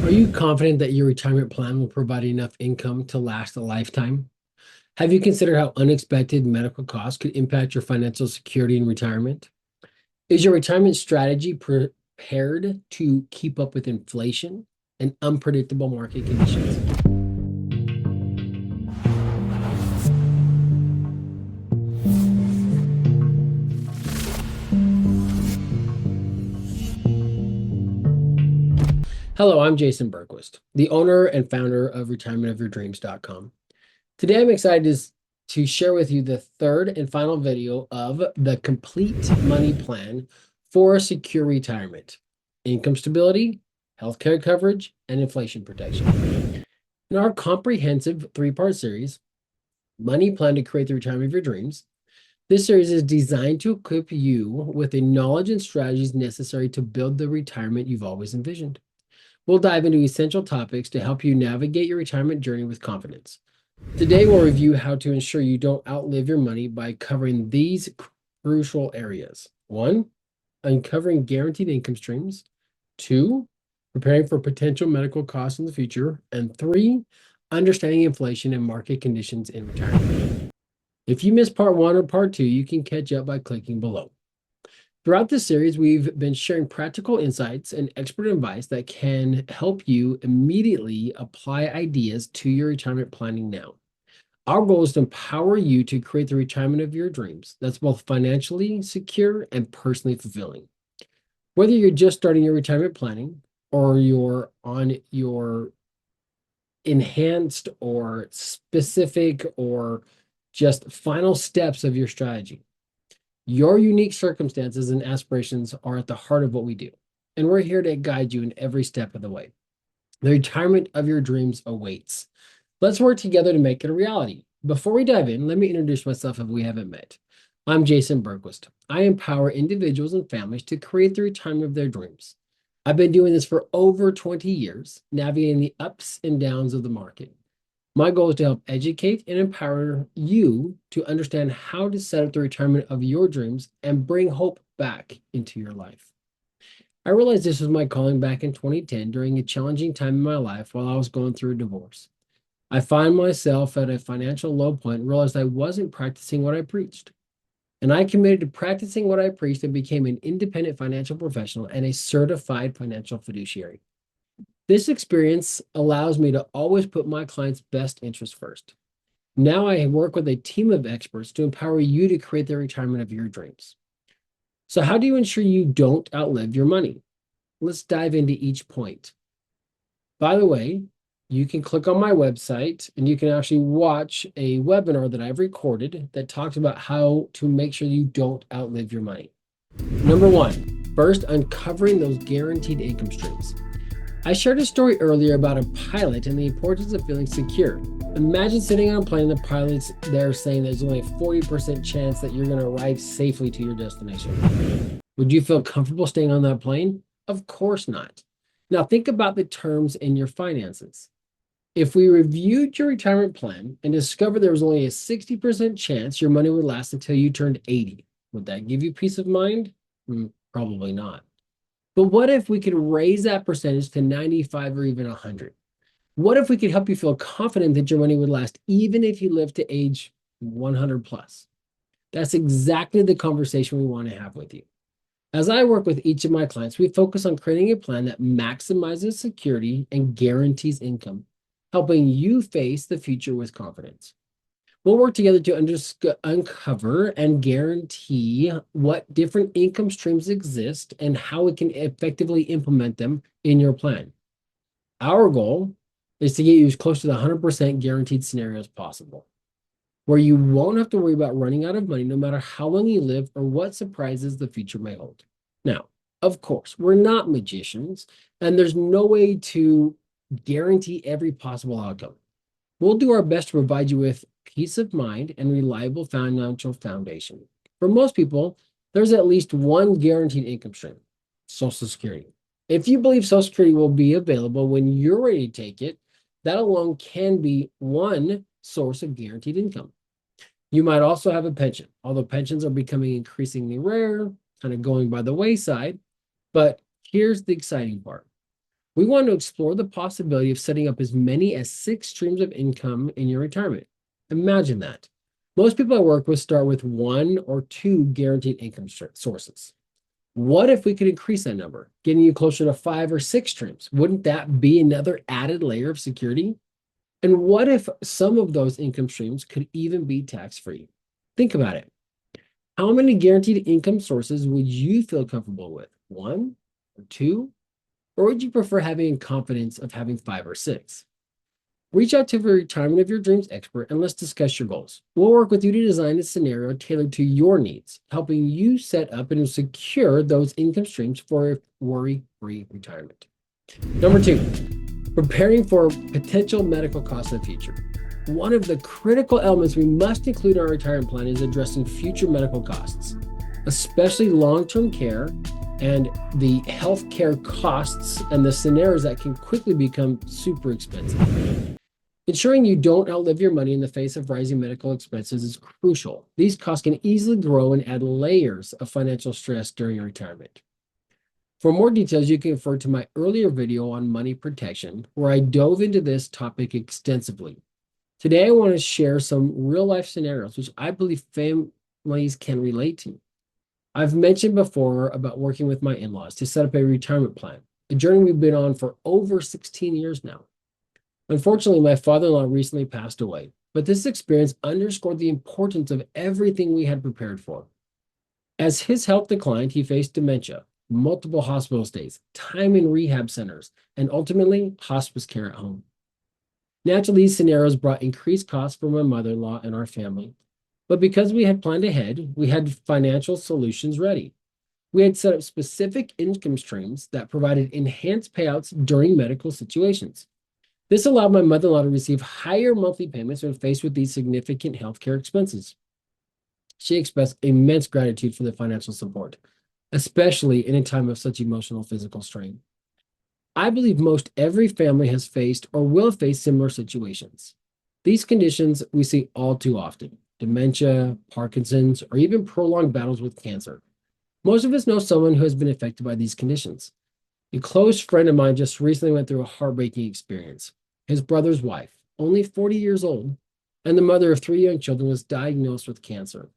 Are you confident that your retirement plan will provide enough income to last a lifetime? Have you considered how unexpected medical costs could impact your financial security in retirement? Is your retirement strategy prepared to keep up with inflation and unpredictable market conditions? Hello, I'm Jason Bergquist, the owner and founder of retirementofyourdreams.com. Today, I'm excited to share with you the third and final video of the complete money plan for a secure retirement, income stability, healthcare coverage, and inflation protection. In our comprehensive three-part series, Money Plan to Create the Retirement of Your Dreams, this series is designed to equip you with the knowledge and strategies necessary to build the retirement you've always envisioned. We'll dive into essential topics to help you navigate your retirement journey with confidence. Today, we'll review how to ensure you don't outlive your money by covering these crucial areas. One, uncovering guaranteed income streams. Two, preparing for potential medical costs in the future. And three, understanding inflation and market conditions in retirement. If you missed part one or part two, you can catch up by clicking below. Throughout this series, we've been sharing practical insights and expert advice that can help you immediately apply ideas to your retirement planning now. Our goal is to empower you to create the retirement of your dreams that's both financially secure and personally fulfilling. Whether you're just starting your retirement planning or you're on your enhanced or specific or just final steps of your strategy, your unique circumstances and aspirations are at the heart of what we do, and we're here to guide you in every step of the way. The retirement of your dreams awaits. Let's work together to make it a reality. Before we dive in, let me introduce myself if we haven't met. I'm Jason Bergquist. I empower individuals and families to create the retirement of their dreams. I've been doing this for over 20 years, navigating the ups and downs of the market. My goal is to help educate and empower you to understand how to set up the retirement of your dreams and bring hope back into your life. I realized this was my calling back in 2010 during a challenging time in my life while I was going through a divorce. I found myself at a financial low point and realized I wasn't practicing what I preached. And I committed to practicing what I preached and became an independent financial professional and a certified financial fiduciary. This experience allows me to always put my clients' best interests first. Now I work with a team of experts to empower you to create the retirement of your dreams. So how do you ensure you don't outlive your money? Let's dive into each point. By the way, you can click on my website and you can actually watch a webinar that I've recorded that talks about how to make sure you don't outlive your money. Number one, first, uncovering those guaranteed income streams. I shared a story earlier about a pilot and the importance of feeling secure. Imagine sitting on a plane, the pilot's there saying there's only a 40% chance that you're going to arrive safely to your destination. Would you feel comfortable staying on that plane? Of course not. Now think about the terms in your finances. If we reviewed your retirement plan and discovered there was only a 60% chance your money would last until you turned 80, would that give you peace of mind? Probably not. But what if we could raise that percentage to 95 or even 100? What if we could help you feel confident that your money would last even if you live to age 100 plus? That's exactly the conversation we want to have with you. As I work with each of my clients, we focus on creating a plan that maximizes security and guarantees income, helping you face the future with confidence. We'll work together to uncover and guarantee what different income streams exist and how we can effectively implement them in your plan. Our goal is to get you as close to the 100% guaranteed scenario as possible, where you won't have to worry about running out of money no matter how long you live or what surprises the future may hold. Now, of course, we're not magicians, and there's no way to guarantee every possible outcome. We'll do our best to provide you with peace of mind and reliable financial foundation. For most people, there's at least one guaranteed income stream, Social Security. If you believe Social Security will be available when you're ready to take it, that alone can be one source of guaranteed income. You might also have a pension, although pensions are becoming increasingly rare, kind of going by the wayside. But here's the exciting part. We want to explore the possibility of setting up as many as 6 streams of income in your retirement. Imagine that. Most people I work with start with 1 or 2 guaranteed income sources. What if we could increase that number, getting you closer to 5 or 6 streams? Wouldn't that be another added layer of security? And what if some of those income streams could even be tax-free? Think about it. How many guaranteed income sources would you feel comfortable with? 1 or 2? Or would you prefer having confidence of having 5 or 6? Reach out to the retirement of your dreams expert and let's discuss your goals. We'll work with you to design a scenario tailored to your needs, helping you set up and secure those income streams for a worry-free retirement. Number 2, preparing for potential medical costs in the future. One of the critical elements we must include in our retirement plan is addressing future medical costs, especially long-term care and the healthcare costs and the scenarios that can quickly become super expensive. Ensuring you don't outlive your money in the face of rising medical expenses is crucial. These costs can easily grow and add layers of financial stress during your retirement. For more details, you can refer to my earlier video on money protection, where I dove into this topic extensively. Today, I want to share some real-life scenarios which I believe families can relate to. I've mentioned before about working with my in-laws to set up a retirement plan, a journey we've been on for over 16 years now. Unfortunately, my father-in-law recently passed away, but this experience underscored the importance of everything we had prepared for. As his health declined, he faced dementia, multiple hospital stays, time in rehab centers, and ultimately hospice care at home. Naturally, these scenarios brought increased costs for my mother-in-law and our family. But because we had planned ahead, we had financial solutions ready. We had set up specific income streams that provided enhanced payouts during medical situations. This allowed my mother-in-law to receive higher monthly payments when faced with these significant healthcare expenses. She expressed immense gratitude for the financial support, especially in a time of such emotional physical strain. I believe most every family has faced or will face similar situations. These conditions we see all too often: dementia, Parkinson's, or even prolonged battles with cancer. Most of us know someone who has been affected by these conditions. A close friend of mine just recently went through a heartbreaking experience. His brother's wife, only 40 years old, and the mother of 3 young children, was diagnosed with cancer.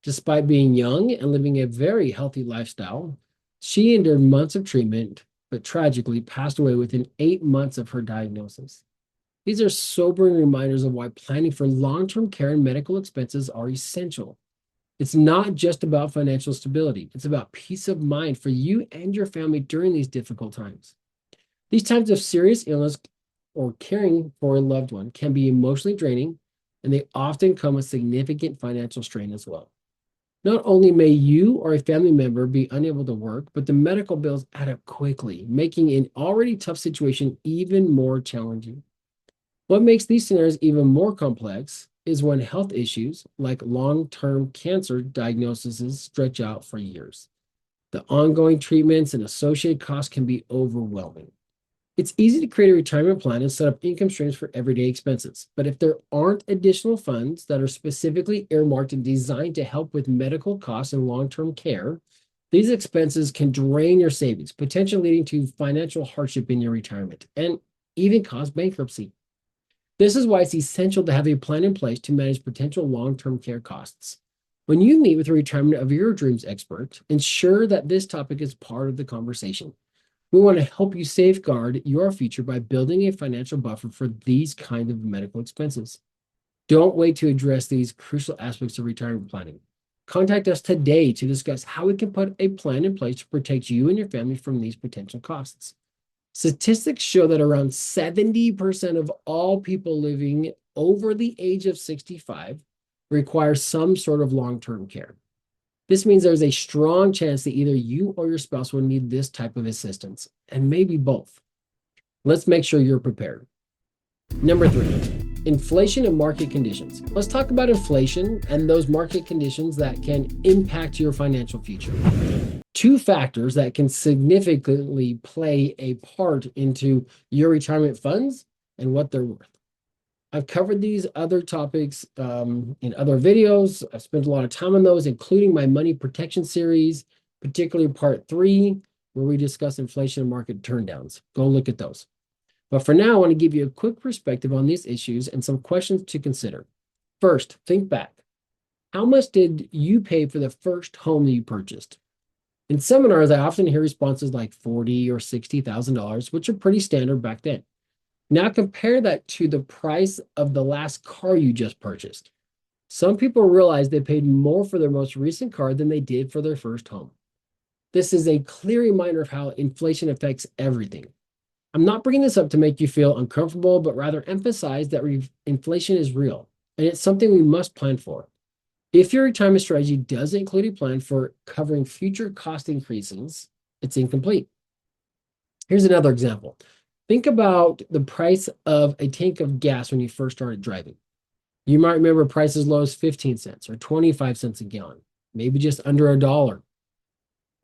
Despite being young and living a very healthy lifestyle, she endured months of treatment, but tragically passed away within 8 months of her diagnosis. These are sobering reminders of why planning for long-term care and medical expenses are essential. It's not just about financial stability. It's about peace of mind for you and your family during these difficult times. These times of serious illness or caring for a loved one can be emotionally draining, and they often come with significant financial strain as well. Not only may you or a family member be unable to work, but the medical bills add up quickly, making an already tough situation even more challenging. What makes these scenarios even more complex is when health issues like long-term cancer diagnoses stretch out for years. The ongoing treatments and associated costs can be overwhelming. It's easy to create a retirement plan and set up income streams for everyday expenses, but if there aren't additional funds that are specifically earmarked and designed to help with medical costs and long-term care, these expenses can drain your savings, potentially leading to financial hardship in your retirement and even cause bankruptcy. This is why it's essential to have a plan in place to manage potential long-term care costs. When you meet with a retirement of your dreams expert, ensure that this topic is part of the conversation. We want to help you safeguard your future by building a financial buffer for these kinds of medical expenses. Don't wait to address these crucial aspects of retirement planning. Contact us today to discuss how we can put a plan in place to protect you and your family from these potential costs. Statistics show that around 70% of all people living over the age of 65 require some sort of long-term care. This means there's a strong chance that either you or your spouse will need this type of assistance, and maybe both. Let's make sure you're prepared. Number 3, inflation and market conditions. Let's talk about inflation and those market conditions that can impact your financial future. 2 factors that can significantly play a part into your retirement funds and what they're worth. I've covered these other topics in other videos. I've spent a lot of time on those, including my money protection series, particularly part 3. where we discuss inflation and market turndowns. Go look at those. But for now, I want to give you a quick perspective on these issues and some questions to consider. First, think back. How much did you pay for the first home that you purchased? In seminars, I often hear responses like $40,000 or $60,000, which are pretty standard back then. Now compare that to the price of the last car you just purchased. Some people realize they paid more for their most recent car than they did for their first home. This is a clear reminder of how inflation affects everything. I'm not bringing this up to make you feel uncomfortable, but rather emphasize that inflation is real, and it's something we must plan for. If your retirement strategy doesn't include a plan for covering future cost increases, it's incomplete. Here's another example. Think about the price of a tank of gas when you first started driving. You might remember prices as low as 15 cents or 25 cents a gallon, maybe just under $1.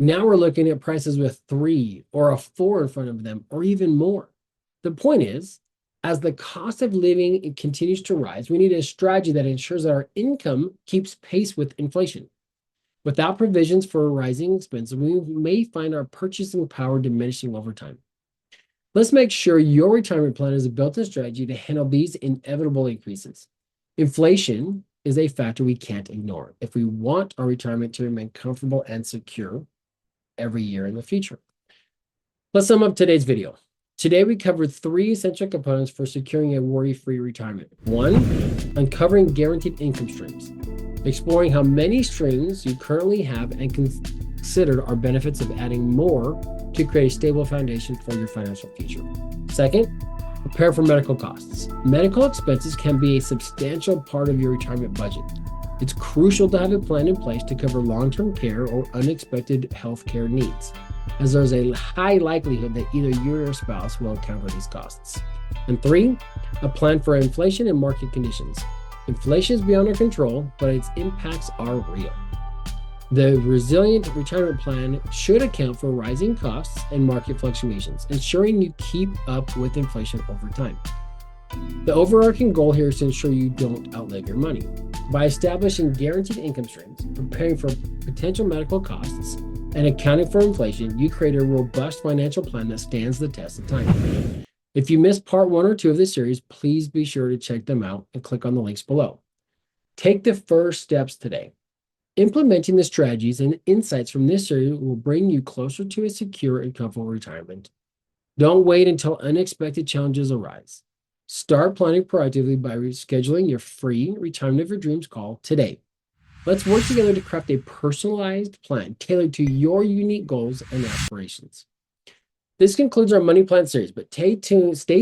Now we're looking at prices with 3 or a 4 in front of them, or even more. The point is, as the cost of living continues to rise, we need a strategy that ensures that our income keeps pace with inflation. Without provisions for rising expenses, we may find our purchasing power diminishing over time. Let's make sure your retirement plan is a built-in strategy to handle these inevitable increases. Inflation is a factor we can't ignore if we want our retirement to remain comfortable and secure every year in the future. Let's sum up today's video. Today, we covered 3 essential components for securing a worry-free retirement. 1, uncovering guaranteed income streams, exploring how many streams you currently have and consider our benefits of adding more to create a stable foundation for your financial future. 2nd, prepare for medical costs. Medical expenses can be a substantial part of your retirement budget. It's crucial to have a plan in place to cover long-term care or unexpected healthcare needs, as there's a high likelihood that either you or your spouse will encounter these costs. And 3, a plan for inflation and market conditions. Inflation is beyond our control, but its impacts are real. The resilient retirement plan should account for rising costs and market fluctuations, ensuring you keep up with inflation over time. The overarching goal here is to ensure you don't outlive your money. By establishing guaranteed income streams, preparing for potential medical costs, and accounting for inflation, you create a robust financial plan that stands the test of time. If you missed part 1 or 2 of this series, please be sure to check them out and click on the links below. Take the first steps today. Implementing the strategies and insights from this series will bring you closer to a secure and comfortable retirement. Don't wait until unexpected challenges arise. Start planning proactively by rescheduling your free Retirement of Your Dreams call today. Let's work together to craft a personalized plan tailored to your unique goals and aspirations. This concludes our Money Plan series, but stay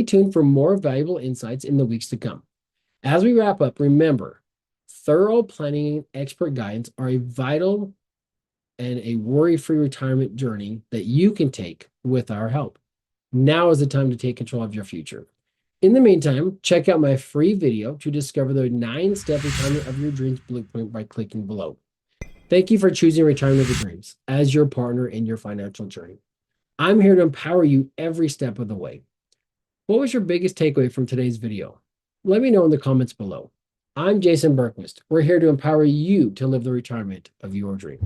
tuned for more valuable insights in the weeks to come. As we wrap up, remember, thorough planning and expert guidance are a vital and a worry-free retirement journey that you can take with our help. Now is the time to take control of your future. In the meantime, check out my free video to discover the 9-step retirement of your dreams blueprint by clicking below. Thank you for choosing Retirement of Your Dreams as your partner in your financial journey. I'm here to empower you every step of the way. What was your biggest takeaway from today's video? Let me know in the comments below. I'm Jason Bergquist. We're here to empower you to live the retirement of your dreams.